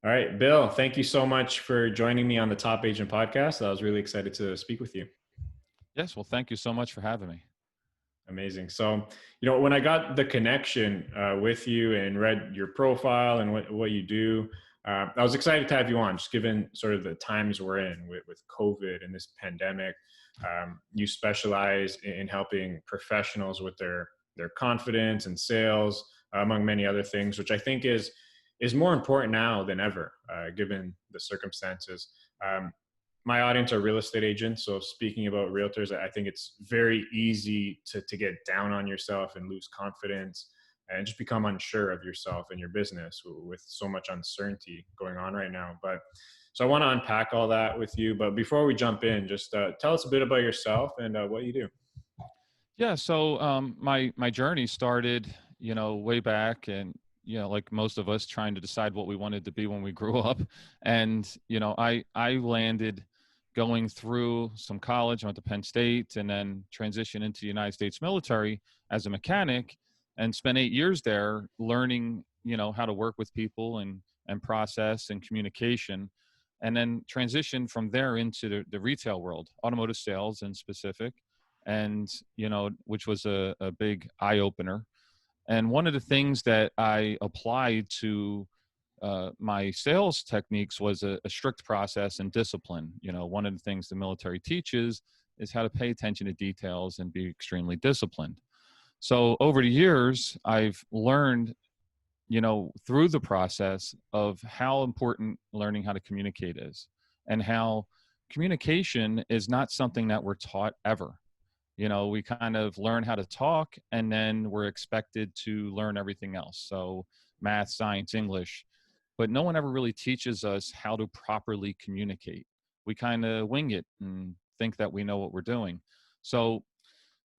All right, Bill, thank you so much for joining me on the Top Agent podcast. I was really excited to speak with you. Yes, well, thank you so much for having me. Amazing. So, when I got the connection with you and read your profile and what you do, I was excited to have you on, just given sort of the times we're in with COVID and this pandemic. You specialize in helping professionals with their confidence and sales, among many other things, which I think is more important now than ever, given the circumstances. Um, my audience are real estate agents. So speaking about realtors, I think it's very easy to get down on yourself and lose confidence and just become unsure of yourself and your business with so much uncertainty going on right now. But so I want to unpack all that with you. But before we jump in, just tell us a bit about yourself and what you do. Yeah, so my journey started, way back, and like most of us, trying to decide what we wanted to be when we grew up, and I landed going through some college. I went to Penn State, and then transitioned into the United States military as a mechanic, and spent 8 years there learning, how to work with people and process and communication, and then transitioned from there into the retail world, automotive sales in specific, and which was a big eye opener. And one of the things that I applied to my sales techniques was a strict process and discipline. One of the things the military teaches is how to pay attention to details and be extremely disciplined. So over the years, I've learned, through the process of how important learning how to communicate is, and how communication is not something that we're taught ever. We kind of learn how to talk, and then we're expected to learn everything else. So math, science, English, but no one ever really teaches us how to properly communicate. We kind of wing it and think that we know what we're doing. So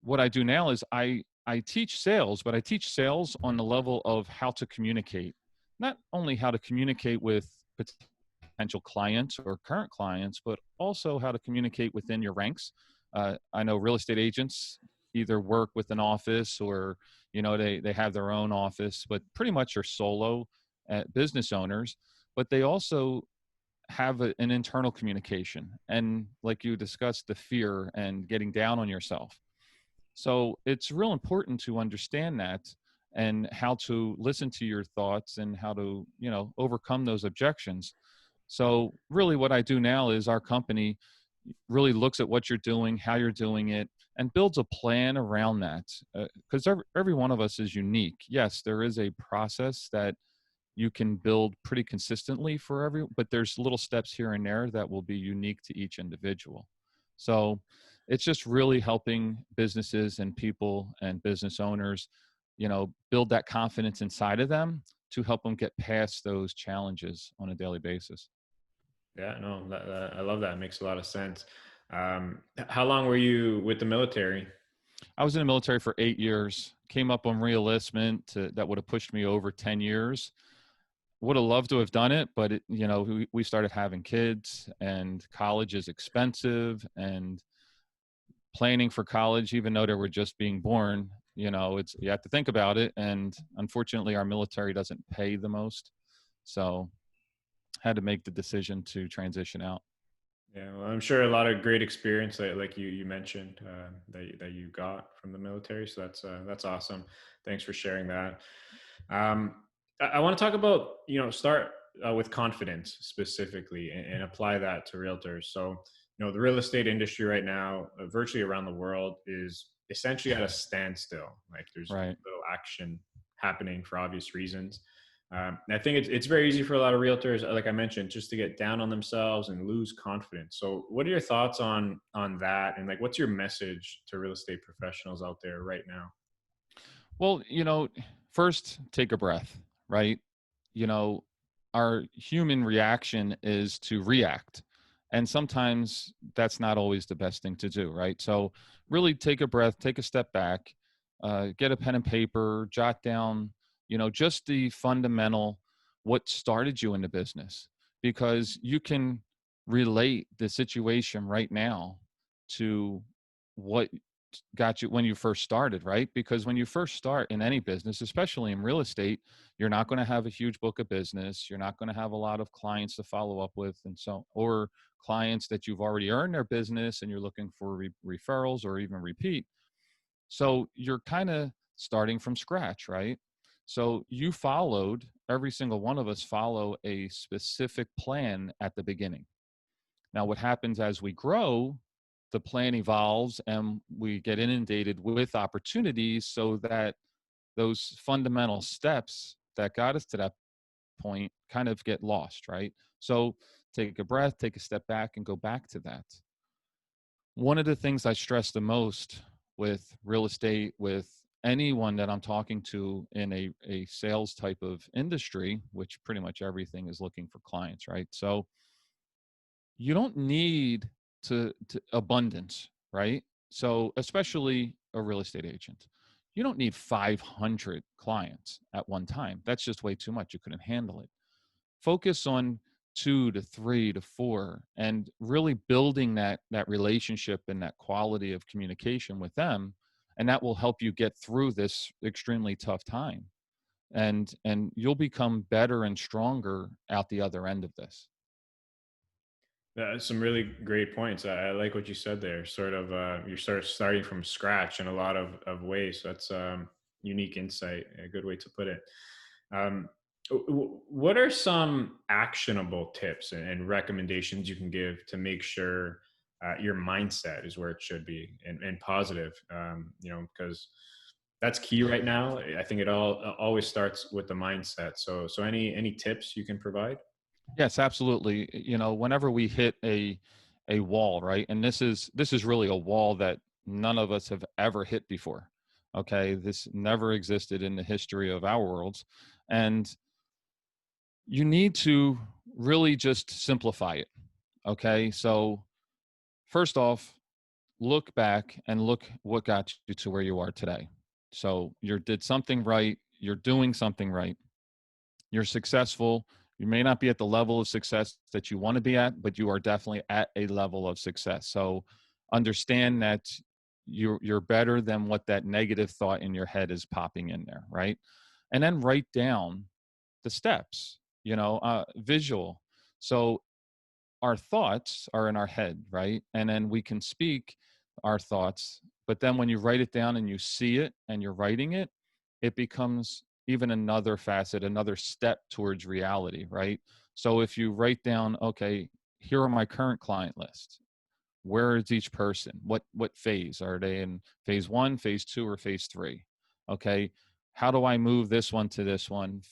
what I do now is I teach sales, but I teach sales on the level of how to communicate, not only how to communicate with potential clients or current clients, but also how to communicate within your ranks. I know real estate agents either work with an office, or they have their own office, but pretty much are solo business owners. But they also have an internal communication, and like you discussed, the fear and getting down on yourself. So it's real important to understand that, and how to listen to your thoughts, and how to overcome those objections. So really what I do now is our company really looks at what you're doing, how you're doing it, and builds a plan around that. Because every one of us is unique. Yes, there is a process that you can build pretty consistently for but there's little steps here and there that will be unique to each individual. So it's just really helping businesses and people and business owners, build that confidence inside of them to help them get past those challenges on a daily basis. Yeah, no, I love that. It makes a lot of sense. How long were you with the military? I was in the military for 8 years, came up on reenlistment that would have pushed me over 10 years. Would have loved to have done it, but we started having kids, and college is expensive, and planning for college, even though they were just being born, you have to think about it. And unfortunately, our military doesn't pay the most. So had to make the decision to transition out. Yeah, well, I'm sure a lot of great experience like you mentioned that you got from the military. So that's awesome. Thanks for sharing that. Um, I want to talk about start with confidence specifically and apply that to realtors. So the real estate industry right now, virtually around the world, is essentially at a standstill. Like there's Right. little action happening for obvious reasons. I think it's very easy for a lot of realtors, like I mentioned, just to get down on themselves and lose confidence. So, what are your thoughts on that? And like, what's your message to real estate professionals out there right now? Well, first take a breath, right? You know, our human reaction is to react. And sometimes that's not always the best thing to do, right? So really take a breath, take a step back, get a pen and paper, jot down, just the fundamental, what started you in the business, because you can relate the situation right now to what got you when you first started, right? Because when you first start in any business, especially in real estate, you're not going to have a huge book of business. You're not going to have a lot of clients to follow up with, and so, or clients that you've already earned their business and you're looking for referrals or even repeat. So you're kind of starting from scratch, right? So you followed, every single one of us follow a specific plan at the beginning. Now, what happens as we grow, the plan evolves and we get inundated with opportunities so that those fundamental steps that got us to that point kind of get lost, right? So take a breath, take a step back, and go back to that. One of the things I stress the most with real estate, with anyone that I'm talking to in a sales type of industry, which pretty much everything is looking for clients, right? So you don't need to abundance, right? So especially a real estate agent, you don't need 500 clients at one time. That's just way too much. You couldn't handle it. Focus on 2 to 3 to 4 and really building that relationship and that quality of communication with them, and that will help you get through this extremely tough time, and you'll become better and stronger out the other end of this. Some really great points. I like what you said there. Sort of, you're sort of starting from scratch in a lot of ways. So that's unique insight, a good way to put it. Um, what are some actionable tips and recommendations you can give to make sure your mindset is where it should be and positive? Because that's key right now. I think it all always starts with the mindset. So any tips you can provide? Yes, absolutely. Whenever we hit a wall, right? And this is really a wall that none of us have ever hit before. Okay, this never existed in the history of our worlds, and you need to really just simplify it. Okay, so first off, look back and look what got you to where you are today. So you did something right. You're doing something right. You're successful. You may not be at the level of success that you want to be at, but you are definitely at a level of success. So understand that you're better than what that negative thought in your head is popping in there, right? And then write down the steps, visual. So our thoughts are in our head, right? And then we can speak our thoughts. But then when you write it down and you see it and you're writing it, it becomes even another facet, another step towards reality, right? So if you write down, okay, here are my current client list. Where is each person? What phase are they in? Phase one, phase two, or phase three? Okay, how do I move this one to this one?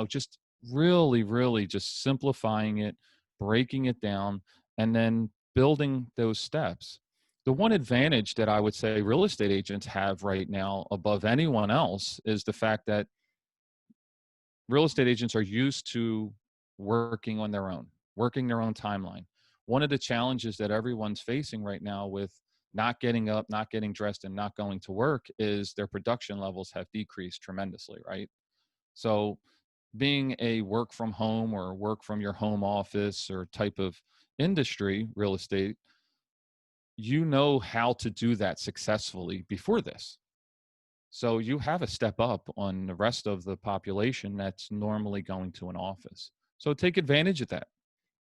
Just really, really just simplifying it, breaking it down, and then building those steps. The one advantage that I would say real estate agents have right now above anyone else is the fact that real estate agents are used to working on their own, working their own timeline. One of the challenges that everyone's facing right now with not getting up, not getting dressed, and not going to work is their production levels have decreased tremendously, right? So, being a work from home or work from your home office or type of industry, real estate, you know how to do that successfully before this. So you have a step up on the rest of the population that's normally going to an office. So take advantage of that.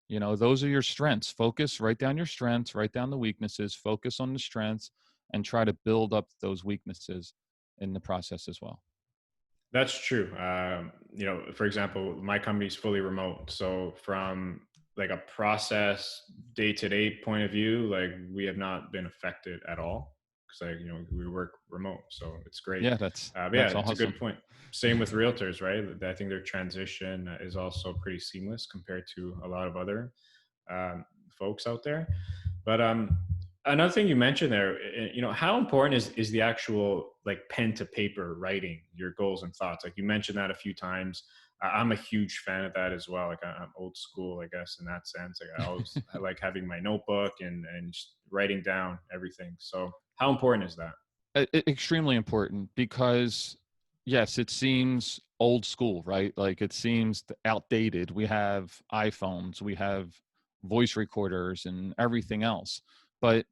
Those are your strengths. Focus, write down your strengths, write down the weaknesses, focus on the strengths, and try to build up those weaknesses in the process as well. That's true. For example, my company's fully remote. So from like a process day to day point of view, like we have not been affected at all because we work remote. So it's great. Yeah, that's But yeah, that's it's a awesome. good point. Same with realtors, right? I think their transition is also pretty seamless compared to a lot of other um, folks out there. But another thing you mentioned there, how important is the actual like pen to paper writing your goals and thoughts? Like you mentioned that a few times. I'm a huge fan of that as well. Like I'm old school, I guess, in that sense. Like I like having my notebook and just writing down everything. So how important is that? Extremely important because, yes, it seems old school, right? Like it seems outdated. We have iPhones, we have voice recorders and everything else, but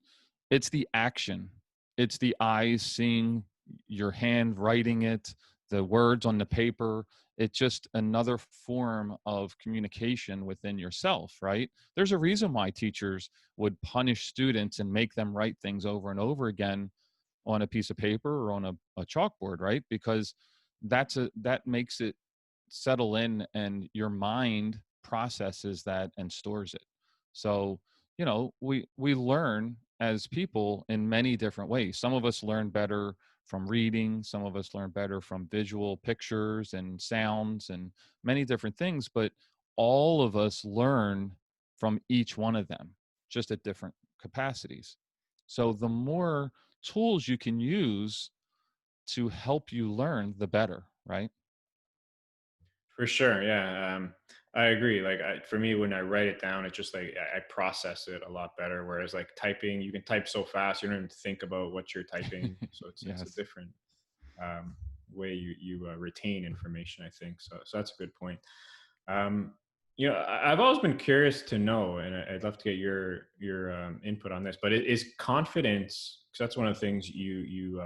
it's the action. It's the eyes seeing your hand writing it, the words on the paper. It's just another form of communication within yourself, right? There's a reason why teachers would punish students and make them write things over and over again on a piece of paper or on a chalkboard, right? Because that makes it settle in, and your mind processes that and stores it. So, we learn as people in many different ways. Some of us learn better from reading, some of us learn better from visual pictures and sounds and many different things, but all of us learn from each one of them, just at different capacities. So the more tools you can use to help you learn, the better, right? For sure, yeah. I agree. Like for me, when I write it down, it's just like I process it a lot better. Whereas like typing, you can type so fast, you don't even think about what you're typing. So it's a Yes. different um, way you retain information, I think. So that's a good point. Um, I've always been curious to know, and I'd love to get your input on this. But is confidence? Because that's one of the things you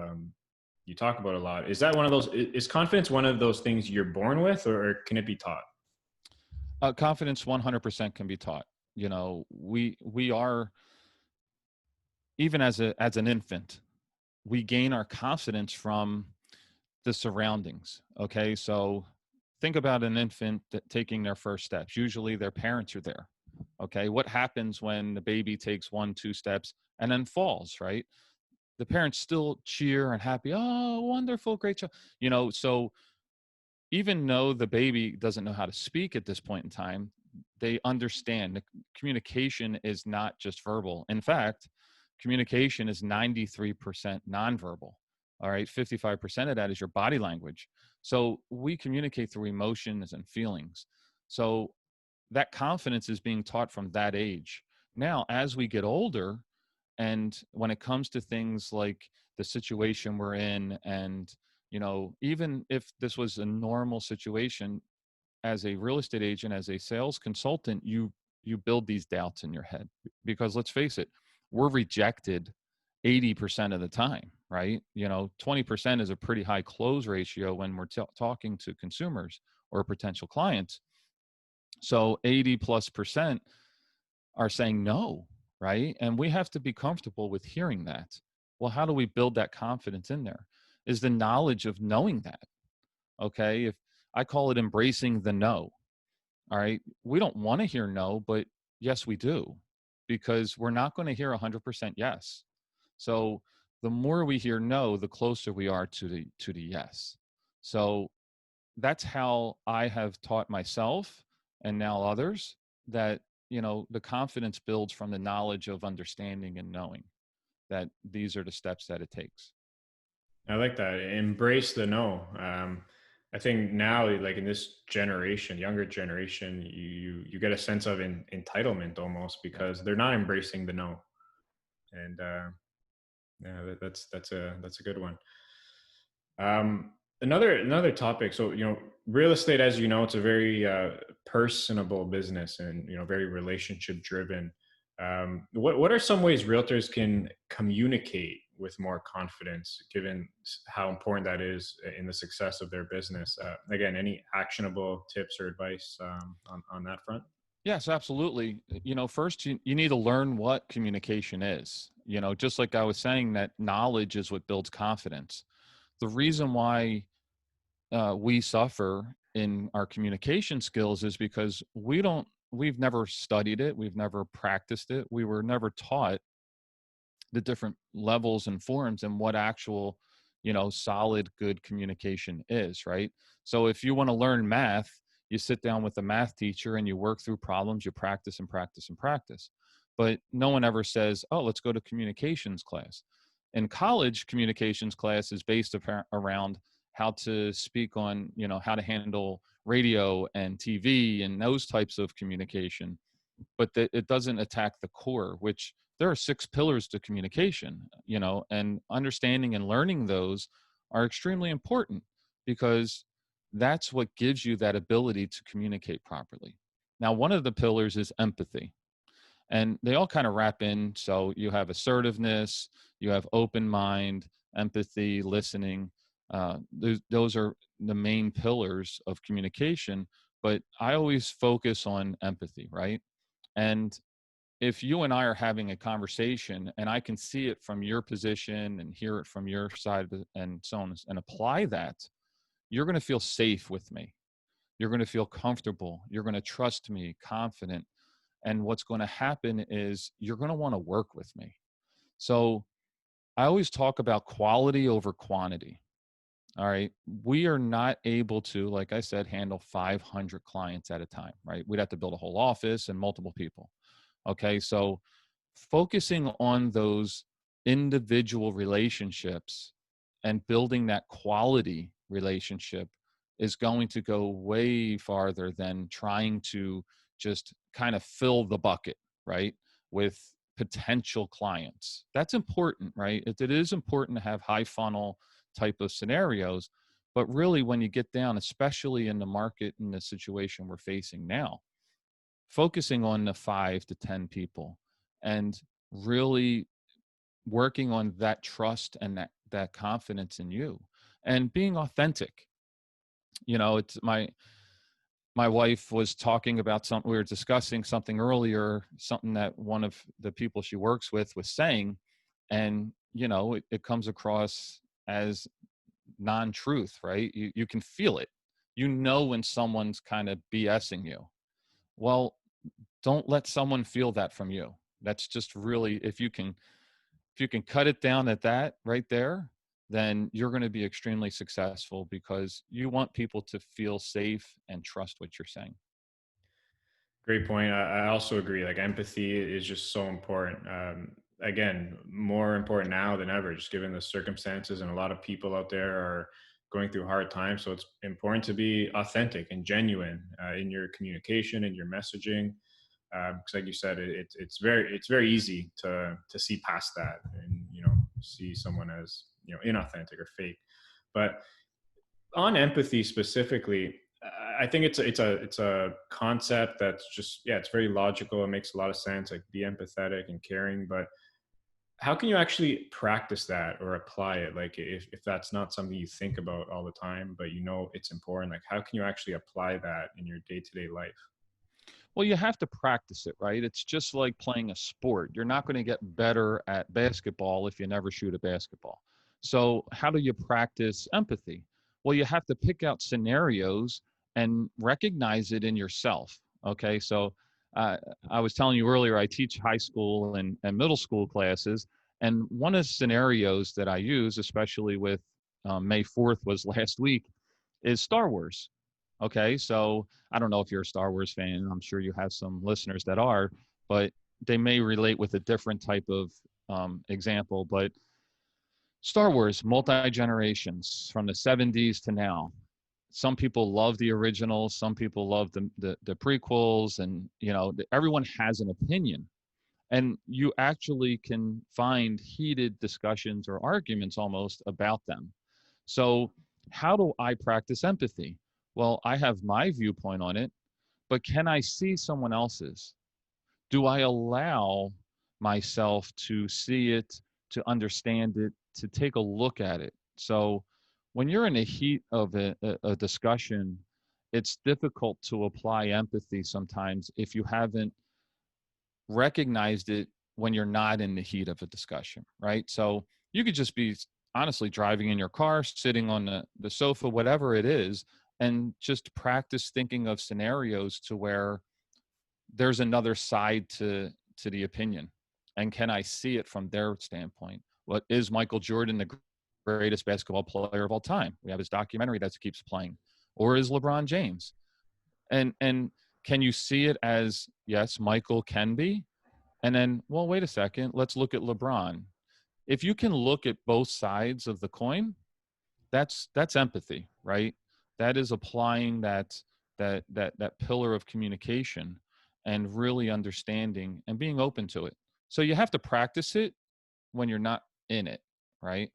talk about a lot. Is that one of those? Is confidence one of those things you're born with, or can it be taught? Confidence 100% can be taught. We are, even as an infant, we gain our confidence from the surroundings. Okay, so think about an infant taking their first steps. Usually, their parents are there. Okay, what happens when the baby takes one, two steps and then falls? Right, the parents still cheer and happy. Oh, wonderful, great job. So even though the baby doesn't know how to speak at this point in time, they understand the communication is not just verbal. In fact, communication is 93% nonverbal. All right, 55% of that is your body language. So we communicate through emotions and feelings. So that confidence is being taught from that age. Now, as we get older, and when it comes to things like the situation we're in, and even if this was a normal situation, as a real estate agent, as a sales consultant, you build these doubts in your head, because let's face it, we're rejected 80% of the time, right? 20% is a pretty high close ratio when we're talking to consumers or potential clients. So 80 plus percent are saying no, right? And we have to be comfortable with hearing that. Well, how do we build that confidence in there? Is the knowledge of knowing that. Okay. If I call it embracing the no, all right. We don't want to hear no, but yes, we do, because we're not going to hear 100% yes. So the more we hear no, the closer we are to the yes. So that's how I have taught myself and now others that, the confidence builds from the knowledge of understanding and knowing that these are the steps that it takes. I like that. Embrace the no. I think now, like in this generation, younger generation, you get a sense of entitlement almost Yep. because they're not embracing the no, and yeah, that's a good one. Another topic. So real estate, as you know, it's a very personable business, and very relationship driven. What are some ways realtors can communicate with more confidence, given how important that is in the success of their business? Again, any actionable tips or advice on that front? Yes, absolutely. First, you need to learn what communication is. Just like I was saying, that knowledge is what builds confidence. The reason why we suffer in our communication skills is because we've never studied it, we've never practiced it, we were never taught the different levels and forms and what actual, solid good communication is, right? So if you want to learn math, you sit down with a math teacher and you work through problems, you practice and practice and practice. But no one ever says, oh, let's go to communications class. In college, communications class is based around how to speak on, how to handle radio and TV and those types of communication, but it doesn't attack the core, which there are six pillars to communication, and understanding and learning those are extremely important, because that's what gives you that ability to communicate properly. Now, one of the pillars is empathy. And they all kind of wrap in. So you have assertiveness, you have open mind, empathy, listening. Those are the main pillars of communication. But I always focus on empathy, right? And if you and I are having a conversation and I can see it from your position and hear it from your side and so on and apply that, you're going to feel safe with me. You're going to feel comfortable. You're going to trust me, confident. And what's going to happen is you're going to want to work with me. So I always talk about quality over quantity. All right. We are not able to, like I said, handle 500 clients at a time, right? We'd have to build a whole office and multiple people. Okay. So focusing on those individual relationships and building that quality relationship is going to go way farther than trying to just kind of fill the bucket, right? With potential clients. That's important, right? It is important to have high funnel type of scenarios. But really, when you get down, especially in the market and the situation we're facing now, focusing on the 5 to 10 people and really working on that trust and that confidence in you and being authentic. It's my wife was talking about something, we were discussing something earlier, something that one of the people she works with was saying, and it comes across as non-truth, right? You can feel it. When someone's kind of BSing you. Well, don't let someone feel that from you. That's just really, if you can cut it down at that right there, then you're going to be extremely successful because you want people to feel safe and trust what you're saying. Great point. I also agree. Like empathy is just so important. Again, more important now than ever, just given the circumstances, and a lot of people out there are going through hard times. So it's important to be authentic and genuine in your communication and your messaging. Because, like you said, it's very easy to see past that and see someone as inauthentic or fake. But on empathy specifically, I think it's a concept that's just, yeah, it's very logical. It makes a lot of sense. Like, be empathetic and caring, but how can you actually practice that or apply it? Like, if that's not something you think about all the time, but it's important. Like, how can you actually apply that in your day to day life? Well, you have to practice it, right? It's just like playing a sport. You're not going to get better at basketball if you never shoot a basketball. So, how do you practice empathy? Well, you have to pick out scenarios and recognize it in yourself. Okay. So, uh, I was telling you earlier, I teach high school and middle school classes. And one of the scenarios that I use, especially with May 4th was last week, is Star Wars. Okay. So, I don't know if you're a Star Wars fan. I'm sure you have some listeners that are, but they may relate with a different type of example. But Star Wars, multi generations from the 70s to now. Some people love the originals. Some people love the prequels, and everyone has an opinion. And you actually can find heated discussions or arguments almost about them. So, how do I practice empathy? Well, I have my viewpoint on it, but can I see someone else's? Do I allow myself to see it, to understand it, to take a look at it? So when you're in the heat of a discussion, it's difficult to apply empathy sometimes if you haven't recognized it when you're not in the heat of a discussion, right? So you could just be honestly driving in your car, sitting on the sofa, whatever it is, and just practice thinking of scenarios to where there's another side to the opinion, and can I see it from their standpoint? What is Michael Jordan the greatest basketball player of all time? We have his documentary that keeps playing. Or is LeBron James? And can you see it as, yes, Michael can be, and then, well, wait a second, let's look at LeBron. If you can look at both sides of the coin, that's empathy, right? That is applying that pillar of communication and really understanding and being open to it. So you have to practice it when you're not in it, right?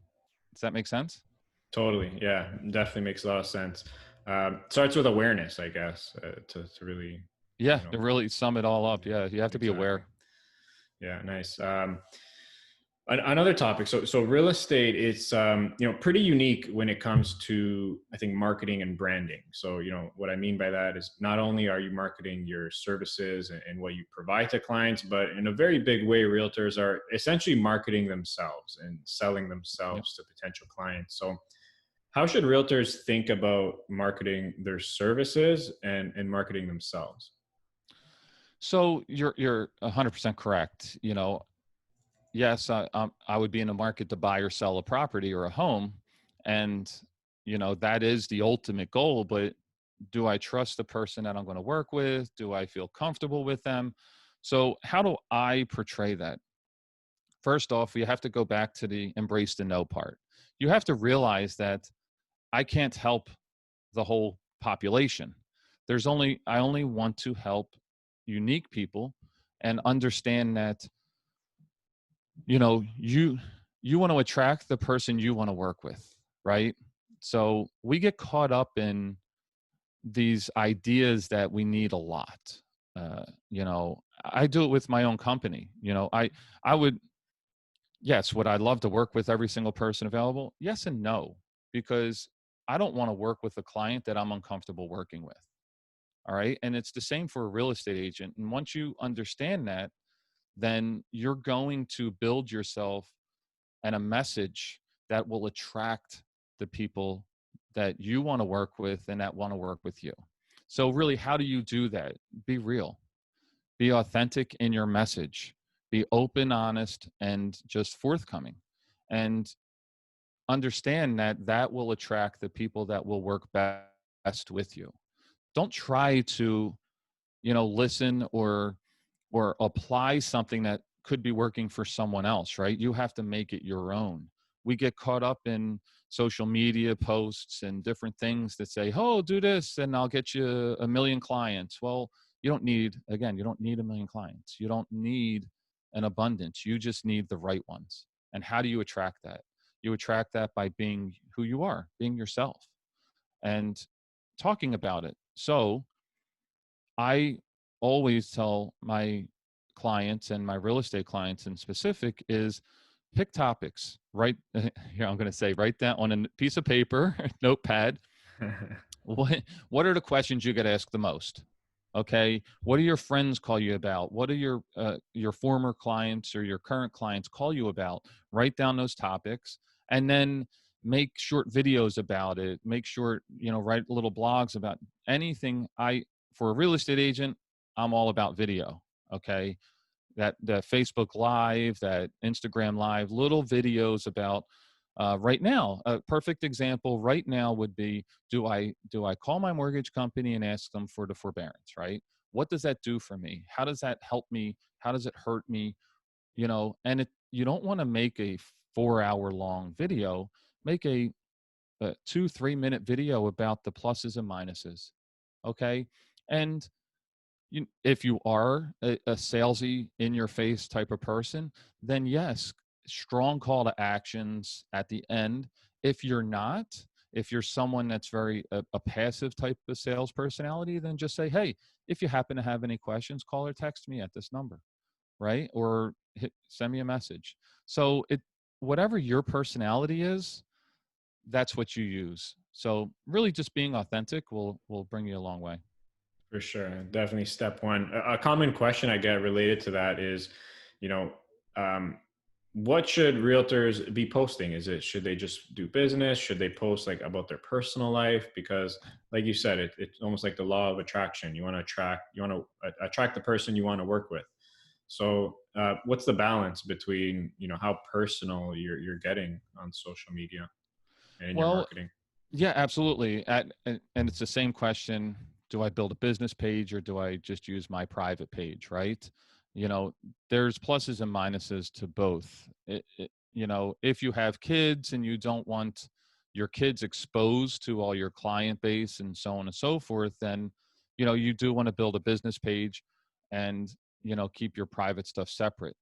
Does that make sense? Totally. Yeah, definitely makes a lot of sense. Starts with awareness, I guess, to really, Yeah, you know, to really sum it all up. Yeah, you have to be exactly. aware. Yeah, nice. Another topic. So real estate, it's pretty unique when it comes to, I think, marketing and branding. So what I mean by that is not only are you marketing your services and what you provide to clients, but in a very big way, realtors are essentially marketing themselves and selling Yep. themselves to potential clients. So how should realtors think about marketing their services and marketing themselves? So you're 100% correct. Yes, I would be in a market to buy or sell a property or a home, and that is the ultimate goal. But do I trust the person that I'm going to work with? Do I feel comfortable with them? So how do I portray that? First off, you have to go back to the embrace the no part. You have to realize that I can't help the whole population. I only want to help unique people and understand that you want to attract the person you want to work with, right? So we get caught up in these ideas that we need a lot. I do it with my own company. I would, yes, would I love to work with every single person available? Yes and no, because I don't want to work with a client that I'm uncomfortable working with. All right. And it's the same for a real estate agent. And once you understand that, then you're going to build yourself and a message that will attract the people that you want to work with and that want to work with you. So, really, how do you do that? Be real, be authentic in your message, be open, honest, and just forthcoming. And understand that that will attract the people that will work best with you. Don't try to listen or apply something that could be working for someone else, right? You have to make it your own. We get caught up in social media posts and different things that say, oh, do this and I'll get you a million clients. Well, you don't need a million clients. You don't need an abundance. You just need the right ones. And how do you attract that? You attract that by being who you are, being yourself and talking about it. So I always tell my clients and my real estate clients in specific is pick topics, right? Here, I'm going to say, write that on a piece of paper, notepad. What are the questions you get asked the most? Okay. What do your friends call you about? What do your former clients or your current clients call you about? Write down those topics and then make short videos about it. Make short, write little blogs about anything. For a real estate agent, I'm all about video. Okay. That Facebook Live, that Instagram Live, little videos about right now. A perfect example right now would be: do I call my mortgage company and ask them for the forbearance? Right? What does that do for me? How does that help me? How does it hurt me? You don't want to make a 4 hour long video. Make a 2-3 minute video about the pluses and minuses. Okay, and if you are a salesy, in your face type of person, then yes, strong call to actions at the end. If you're not, if you're someone that's very a passive type of sales personality, then just say, hey, if you happen to have any questions, call or text me at this number, right? Or send me a message. So whatever your personality is, that's what you use. So really just being authentic will bring you a long way. For sure. Definitely step one. A common question I get related to that is, you know, um, what should realtors be posting? Should they just do business? Should they post like about their personal life? Because like you said, it's almost like the law of attraction. You want to attract the person you want to work with. So what's the balance between, how personal you're getting on social media and in your Well, marketing? yeah, absolutely. And it's the same question. Do I build a business page or do I just use my private page? Right. You know, there's pluses and minuses to both. If you have kids and you don't want your kids exposed to all your client base and so on and so forth, then, you do want to build a business page and, keep your private stuff separate.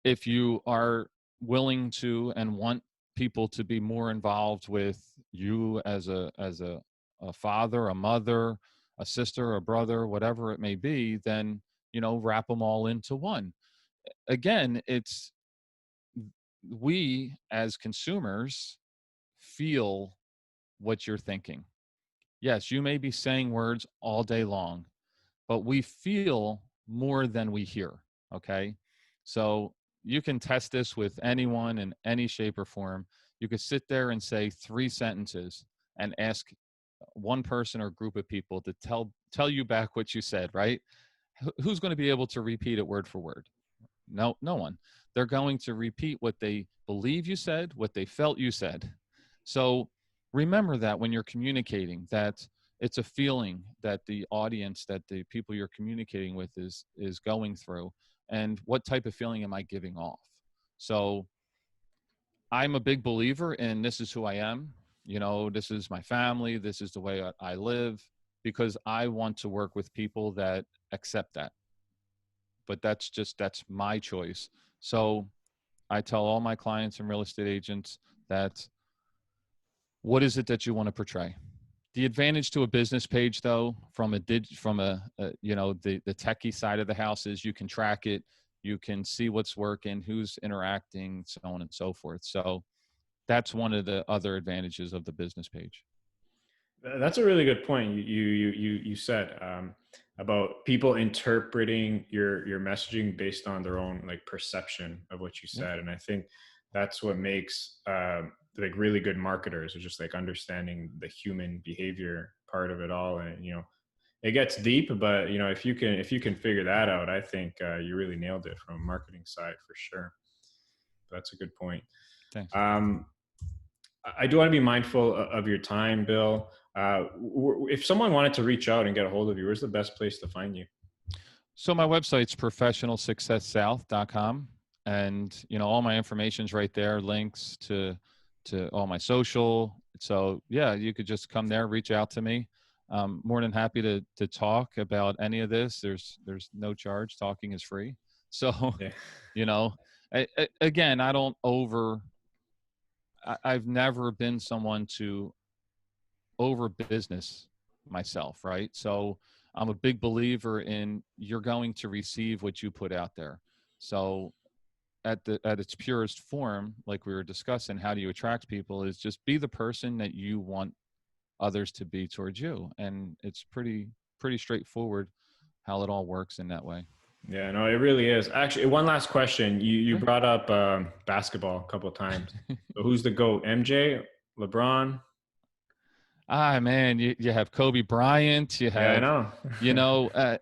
If you are willing to and want people to be more involved with you as a father, a mother, a sister, a brother, whatever it may be, then wrap them all into one. again, it's we as consumers feel what you're thinking. Yes, you may be saying words all day long, but we feel more than we hear. Okay. So you can test this with anyone in any shape or form. You could sit there and say 3 sentences and ask one person or group of people to tell you back what you said, right? Who's going to be able to repeat it word for word? No one. They're going to repeat what they believe you said, what they felt you said. So remember that when you're communicating, that it's a feeling that the audience, that the people you're communicating with is going through, and what type of feeling am I giving off? So I'm a big believer in this is who I am. This is my family. This is the way I live, because I want to work with people that accept that. But that's my choice. So I tell all my clients and real estate agents that what is it that you want to portray? The advantage to a business page, though, from the techie side of the house is you can track it, you can see what's working, who's interacting, so on and so forth. So that's one of the other advantages of the business page. That's a really good point you said, about people interpreting your messaging based on their own like perception of what you Yeah. said, and I think that's what makes like really good marketers, is just like understanding the human behavior part of it all. And it gets deep, but if you can figure that out, I think you really nailed it from a marketing side for sure. That's a good point. Thanks. um, I do want to be mindful of your time, Bill. If someone wanted to reach out and get a hold of you, where's the best place to find you? So my website's professionalsuccesssouth.com, and all my information's right there, links to all my social. So yeah, you could just come there, reach out to me. More than happy to talk about any of this. There's no charge. Talking is free. So, Yeah, you know, again, I've never been someone to over business myself, right? So I'm a big believer in you're going to receive what you put out there. So at its purest form, like we were discussing, how do you attract people, is just be the person that you want others to be towards you. And it's pretty straightforward how it all works in that way. yeah, no, it really is. Actually, one last question. You Sure. brought up basketball a couple of times. So who's the GOAT? MJ, LeBron? Man, you have Kobe Bryant, you Yeah, I have, know. you know, uh,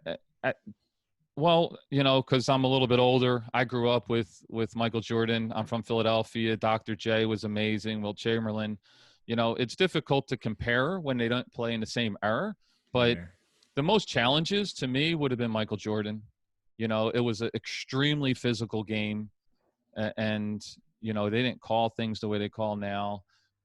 well, because I'm a little bit older, I grew up with Michael Jordan. I'm from Philadelphia. Dr. J was amazing. Will Chamberlain. It's difficult to compare when they don't play in the same era, but Yeah, the most challenges to me would have been Michael Jordan. It was an extremely physical game, and they didn't call things the way they call now.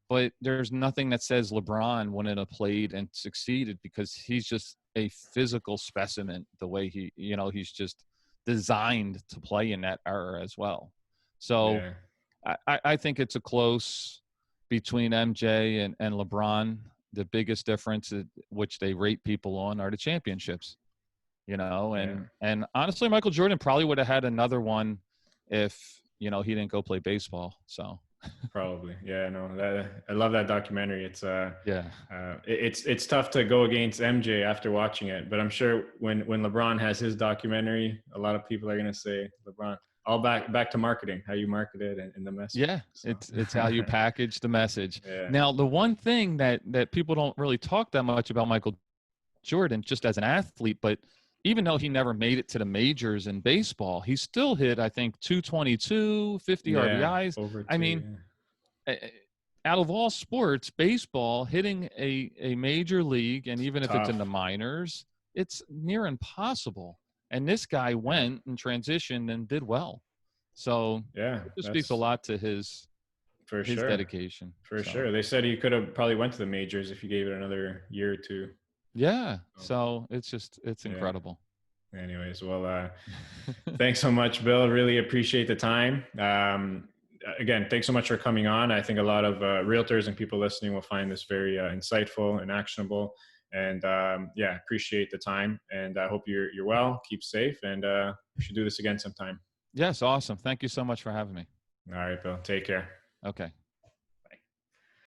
But there's nothing that says LeBron wouldn't have played and succeeded, because he's just a physical specimen. The way he's just designed to play in that era as well. So yeah, I think it's a close between MJ and LeBron. The biggest difference, which they rate people on, are the championships. yeah. And honestly, Michael Jordan probably would have had another one if he didn't go play baseball. So Probably. Yeah, no, I love that documentary. yeah. It's tough to go against MJ after watching it, but I'm sure when LeBron has his documentary, a lot of people are gonna say LeBron. All back to marketing, how you market it and the message. Yeah, So it's how you package the message. yeah, Now, the one thing that people don't really talk that much about Michael Jordan, just as an athlete, but even though he never made it to the majors in baseball, he still hit, I think, 222, 50 yeah, RBIs. over I two. mean, Yeah. out of all sports, baseball, hitting a major league, and even if it's in the Tough. minors, it's near impossible. And this guy Yeah, went and transitioned and did well. So yeah, it just speaks a that's lot to for his sure. dedication. For So sure. They said he could have probably went to the majors if you gave it another year or two. yeah, So, so it's yeah. incredible. Anyways, well, thanks so much, Bill. Really appreciate the time. Again, thanks so much for coming on. I think a lot of realtors and people listening will find this very insightful and actionable. And yeah, appreciate the time. And I hope you're well. Keep safe, and we should do this again sometime. Yes, awesome. Thank you so much for having me. All right, Bill. Take care. Okay.